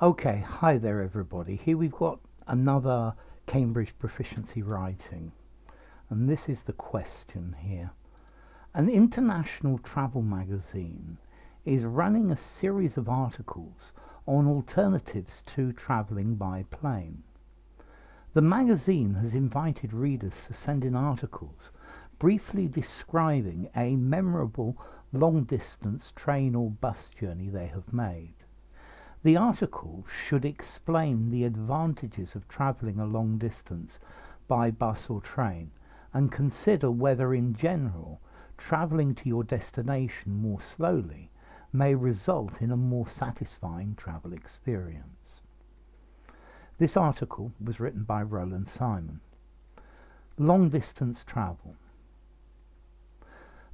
Okay, hi there everybody. Here we've got another Cambridge Proficiency writing. And this is the question here. An international travel magazine is running a series of articles on alternatives to travelling by plane. The magazine has invited readers to send in articles briefly describing a memorable long-distance train or bus journey they have made. The article should explain the advantages of travelling a long distance by bus or train and consider whether in general travelling to your destination more slowly may result in a more satisfying travel experience. This article was written by Roland Simon. Long distance travel.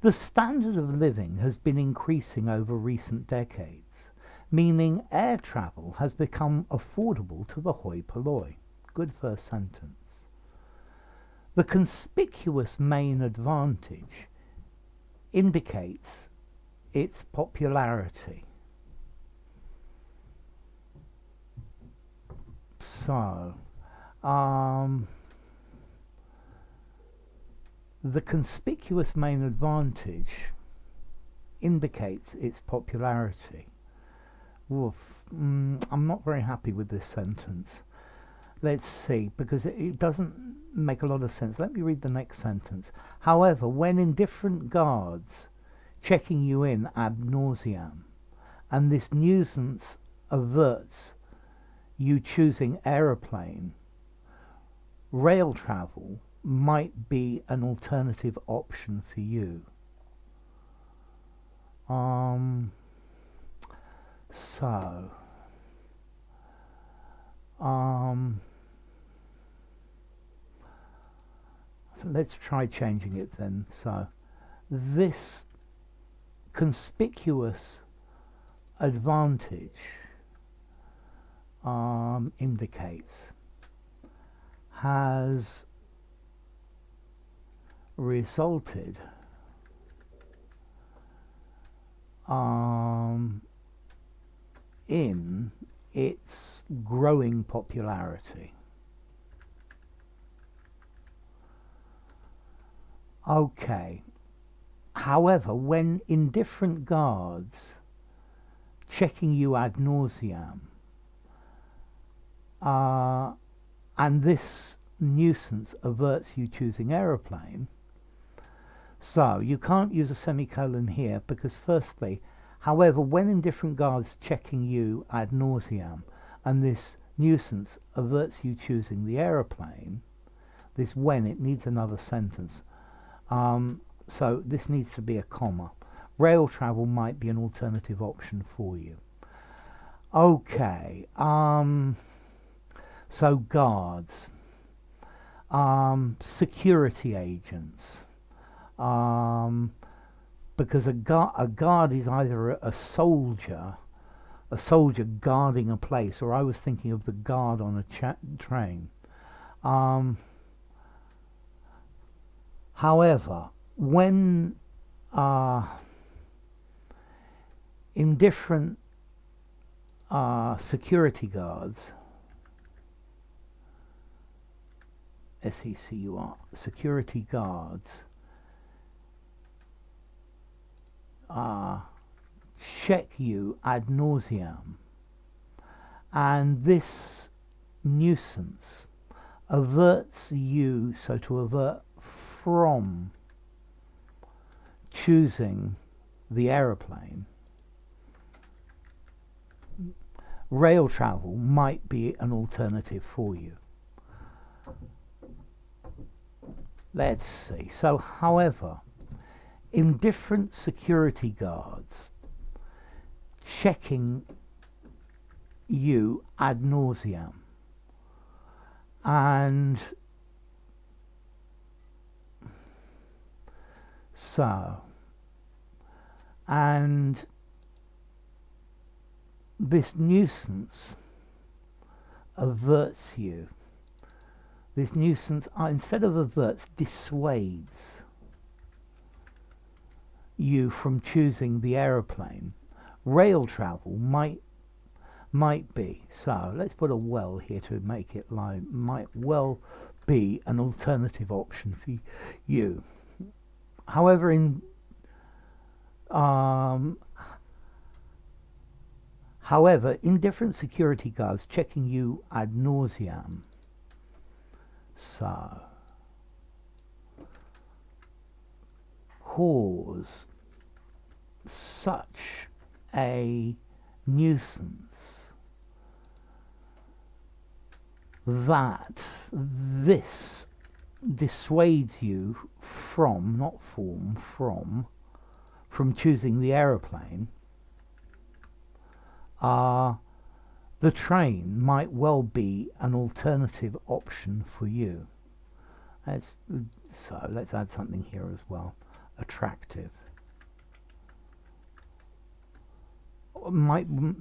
The standard of living has been increasing over recent decades, meaning air travel has become affordable to the hoi polloi. Good first sentence. The conspicuous main advantage indicates its popularity. So, the conspicuous main advantage indicates its popularity. Oof, I'm not very happy with this sentence. Let's see, because it doesn't make a lot of sense. Let me read the next sentence. However, when indifferent guards checking you in ad nauseam, and this nuisance averts you choosing aeroplane, rail travel might be an alternative option for you. So, let's try changing it then. So, this conspicuous advantage indicates has resulted in its growing popularity. Okay. However, when indifferent guards checking you ad nauseam, and this nuisance averts you choosing aeroplane, so you can't use a semicolon here because firstly, however, when indifferent guards checking you ad nauseam and this nuisance averts you choosing the aeroplane, this when, it needs another sentence. So this needs to be a comma. Rail travel might be an alternative option for you. Okay, so guards, security agents, because a guard is either a soldier guarding a place, or I was thinking of the guard on a train. However, when indifferent security guards, SECUR, security guards, check you ad nauseam, and this nuisance averts you, so to avert from choosing the aeroplane, rail travel might be an alternative for you. Let's see. So, however, indifferent security guards checking you ad nauseam, and so, and this nuisance averts you. This nuisance, instead of averts, dissuades you from choosing the aeroplane. Rail travel might might be, so let's put a well here to make it like, might well be an alternative option for you. However, indifferent security guards checking you ad nauseam. So, cause such a nuisance that this dissuades you from, not from choosing the aeroplane. The train might well be an alternative option for you. So let's add something here as well. Attractive.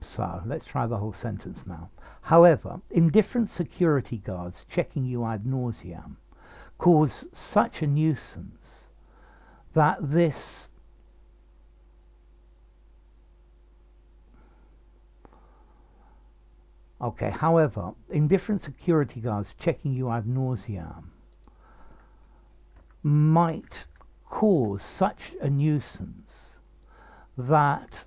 So let's try the whole sentence now. However, indifferent security guards checking you ad nauseam cause such a nuisance that this however, indifferent security guards checking you ad nauseam might cause such a nuisance that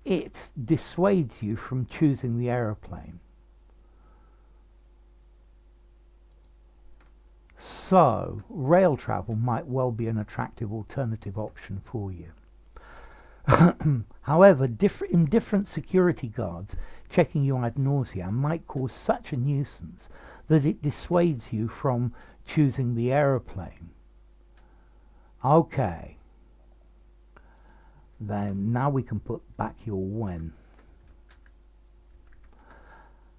it dissuades you from choosing the aeroplane. So, rail travel might well be an attractive alternative option for you. However, indifferent security guards checking you ad nauseam might cause such a nuisance that it dissuades you from choosing the aeroplane. Okay. Then now we can put back your when.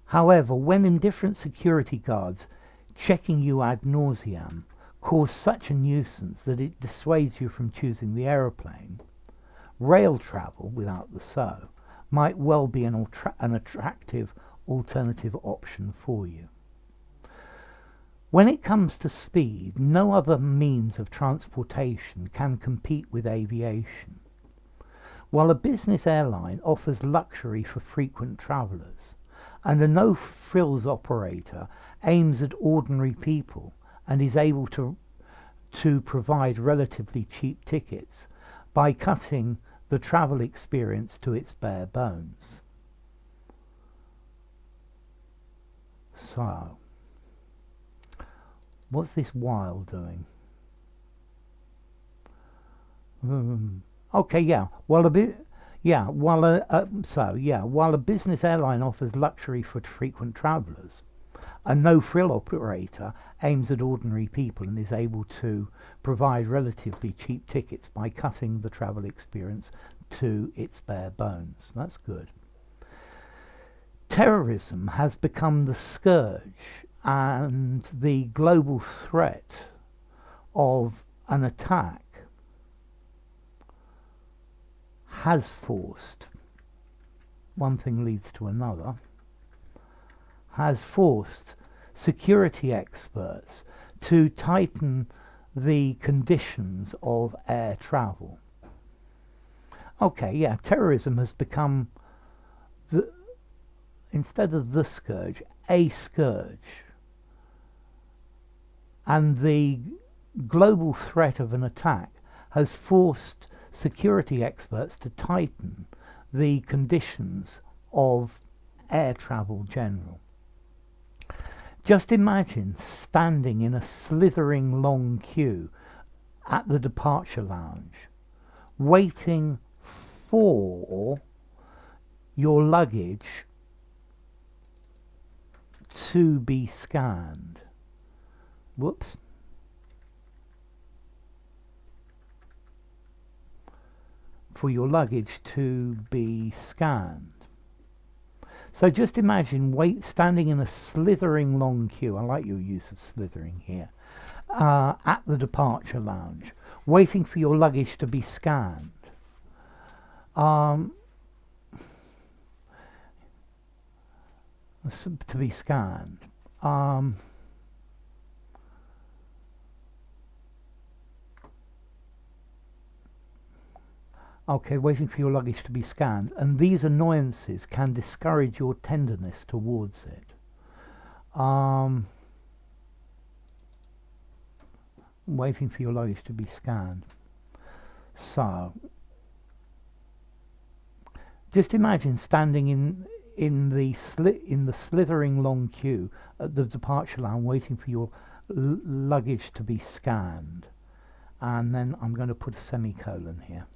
However, when indifferent security guards checking you ad nauseam cause such a nuisance that it dissuades you from choosing the aeroplane, rail travel, without the so, might well be an attractive alternative option for you. When it comes to speed, no other means of transportation can compete with aviation. While a business airline offers luxury for frequent travellers, and a no-frills operator aims at ordinary people and is able to provide relatively cheap tickets by cutting the travel experience to its bare bones. So, what's this while doing? Okay, yeah. While a business airline offers luxury for frequent travellers, a no-frill operator aims at ordinary people and is able to provide relatively cheap tickets by cutting the travel experience to its bare bones. That's good. Terrorism has become the scourge and the global threat of an attack has forced, one thing leads to another, has forced security experts to tighten the conditions of air travel. Okay, yeah, terrorism has become, instead of the scourge, a scourge. And the global threat of an attack has forced security experts to tighten the conditions of air travel general. Just imagine standing in a slithering long queue at the departure lounge, waiting for your luggage to be scanned. Whoops. For your luggage to be scanned. So just imagine standing in a slithering long queue, I like your use of slithering here, at the departure lounge, waiting for your luggage to be scanned. Okay, waiting for your luggage to be scanned. And these annoyances can discourage your tenderness towards it. Waiting for your luggage to be scanned. So, just imagine standing in the slithering long queue at the departure line, waiting for your luggage to be scanned. And then I'm going to put a semicolon here,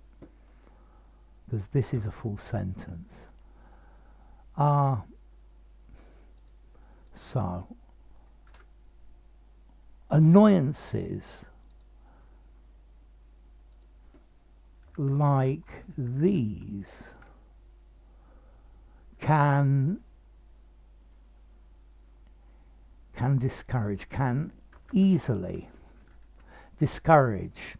because this is a full sentence. So, annoyances like these can easily discourage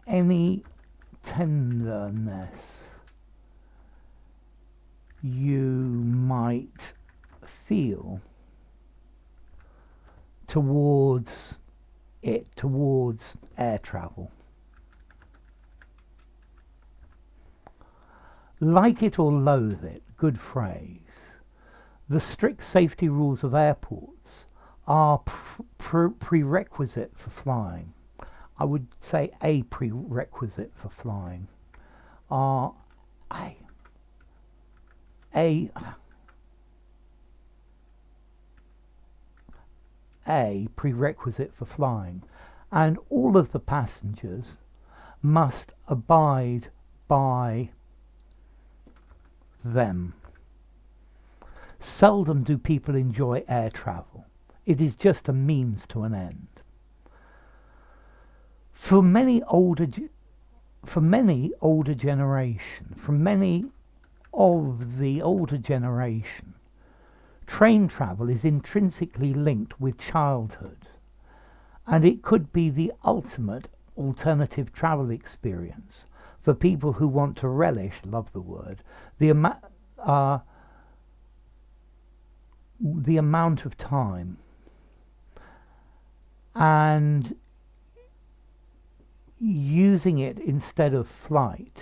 any tenderness you might feel towards air travel. Like it or loathe it, good phrase. The strict safety rules of airports are prerequisite for flying. I would say a prerequisite for flying. Are a prerequisite for flying, and all of the passengers must abide by them. Seldom do people enjoy air travel. It is just a means to an end. For many of the older generation, train travel is intrinsically linked with childhood, and it could be the ultimate alternative travel experience for people who want to relish, love the word, the amount of time and using it instead of flight.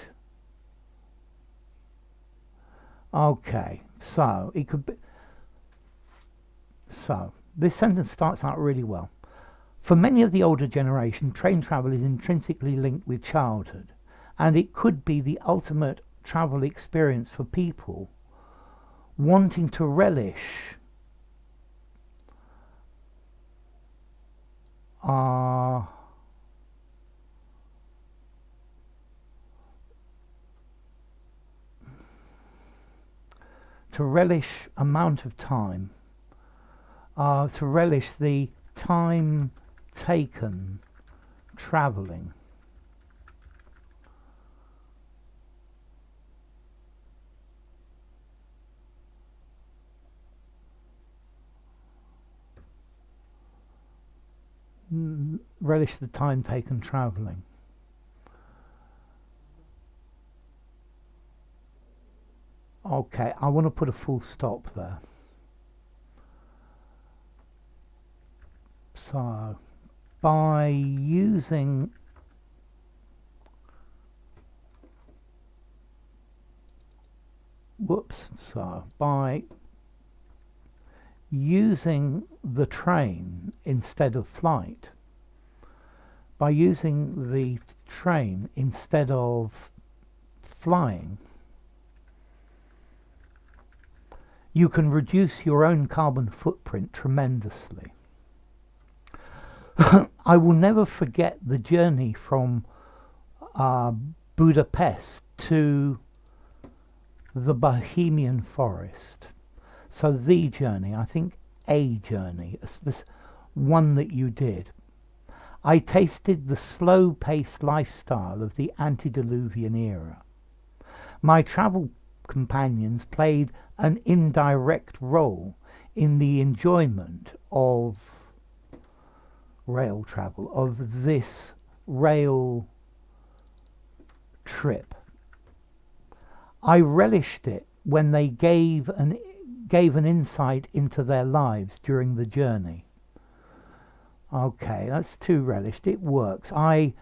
Okay, so it could be. So this sentence starts out really well. For many of the older generation, train travel is intrinsically linked with childhood, and it could be the ultimate travel experience for people wanting to relish amount of time, to relish the time taken traveling. Relish the time taken traveling. Okay, I want to put a full stop there. So, by using by using the train instead of flight, by using the train instead of flying, you can reduce your own carbon footprint tremendously. I will never forget the journey from Budapest to the Bohemian forest. So the journey, I think a journey, one that you did. I tasted the slow-paced lifestyle of the antediluvian era. My travel companions played an indirect role in the enjoyment of rail travel, of this rail trip. I relished it when they gave an insight into their lives during the journey. Okay, that's too relished. It works. I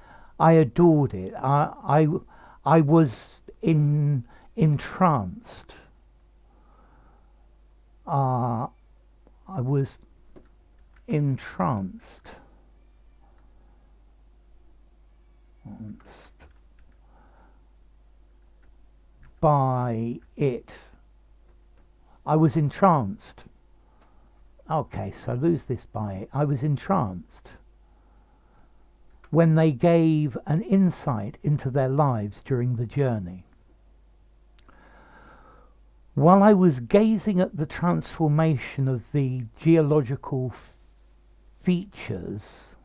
I adored it. I was entranced. I was entranced by it. I was entranced. Okay, so lose this by it. I was entranced when they gave an insight into their lives during the journey. While I was gazing at the transformation of the geological features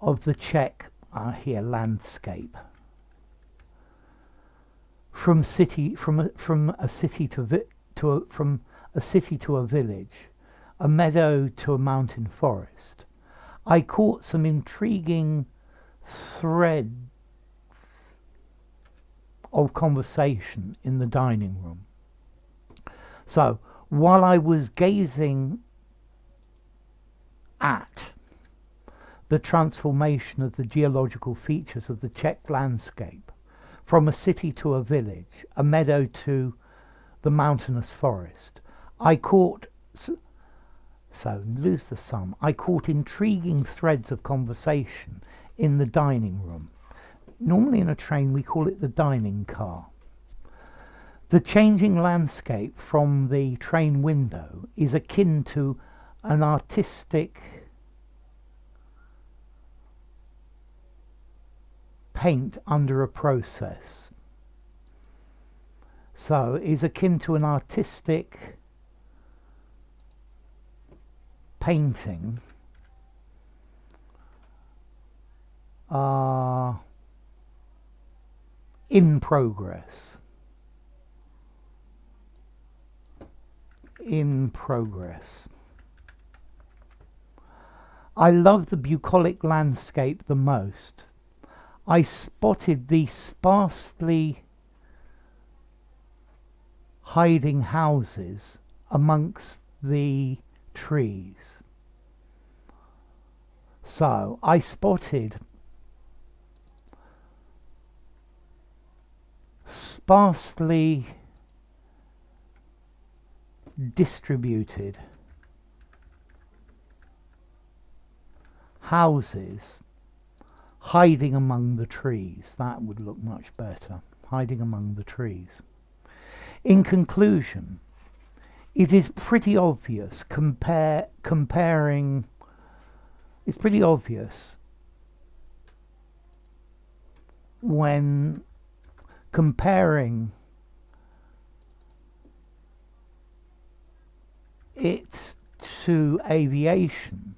of the Czech landscape, from a city to a village, a meadow to a mountain forest, I caught some intriguing threads of conversation in the dining room. So, while I was gazing at the transformation of the geological features of the Czech landscape, from a city to a village, a meadow to the mountainous forest, I caught, so lose the sum, I caught intriguing threads of conversation in the dining room. Normally in a train we call it the dining car. The changing landscape from the train window is akin to an artistic paint under a process. So is akin to an artistic painting in progress. In progress. I love the bucolic landscape the most. I spotted the sparsely hiding houses amongst the trees. So I spotted sparsely distributed houses hiding among the trees. That would look much better. Hiding among the trees. In conclusion, it is pretty obvious comparing. It's pretty obvious when comparing it to aviation.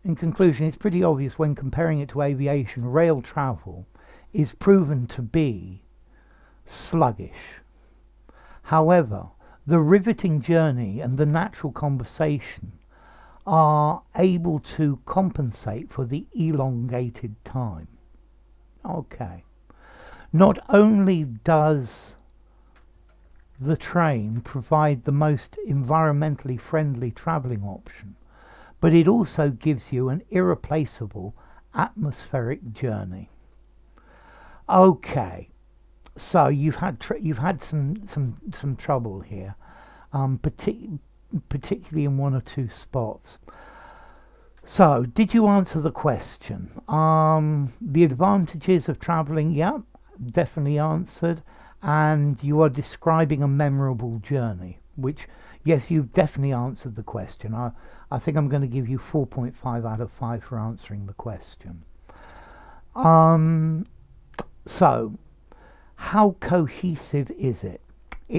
In conclusion, it's pretty obvious when comparing it to aviation, rail travel is proven to be sluggish. However, the riveting journey and the natural conversation are able to compensate for the elongated time. Okay. Not only does the train provide the most environmentally friendly travelling option, but it also gives you an irreplaceable atmospheric journey. Okay, so you've had some trouble here, particularly in one or two spots. So, did you answer the question? The advantages of travelling, yeah, definitely answered. And you are describing a memorable journey, which, yes, you've definitely answered the question. I think I'm going to give you 4.5 out of 5 for answering the question. So, how cohesive is it?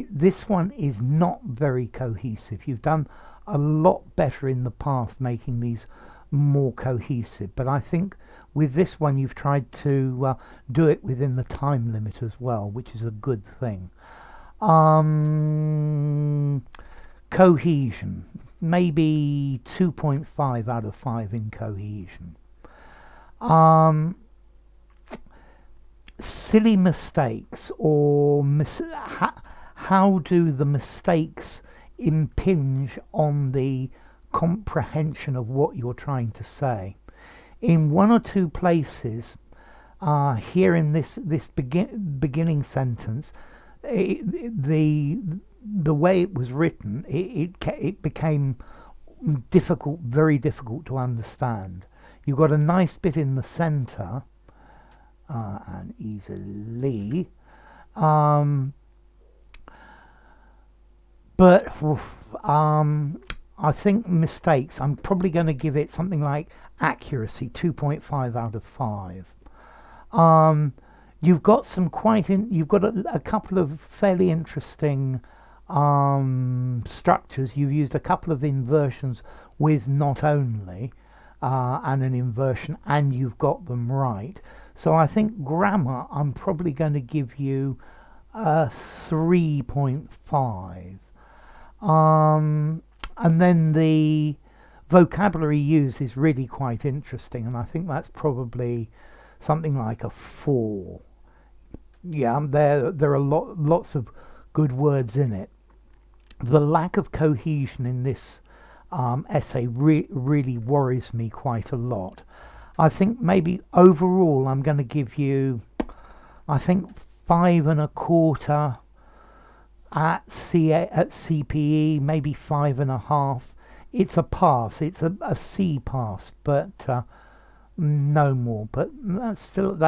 This one is not very cohesive. You've done a lot better in the past making these more cohesive, but I think with this one you've tried to do it within the time limit as well, which is a good thing. Cohesion, maybe 2.5 out of 5 in cohesion. Silly mistakes, or how do the mistakes impinge on the comprehension of what you're trying to say? in one or two places here in this beginning sentence, the way it was written, it became difficult, very difficult to understand. You've got a nice bit in the center, and easily, but I think mistakes. I'm probably going to give it something like accuracy 2.5 out of 5. You've got some you've got a couple of fairly interesting structures. You've used a couple of inversions with not only and an inversion, and you've got them right. So I think grammar, I'm probably going to give you a 3.5. And then the vocabulary used is really quite interesting, and I think that's probably something like a 4. Yeah, there are lots of good words in it. The lack of cohesion in this essay really worries me quite a lot. I think maybe overall I'm going to give you, I think, 5.25 at CPE, maybe 5.5. It's a pass. It's a C pass, but no more. But that's still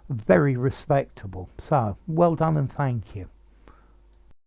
very respectable. So well done and thank you.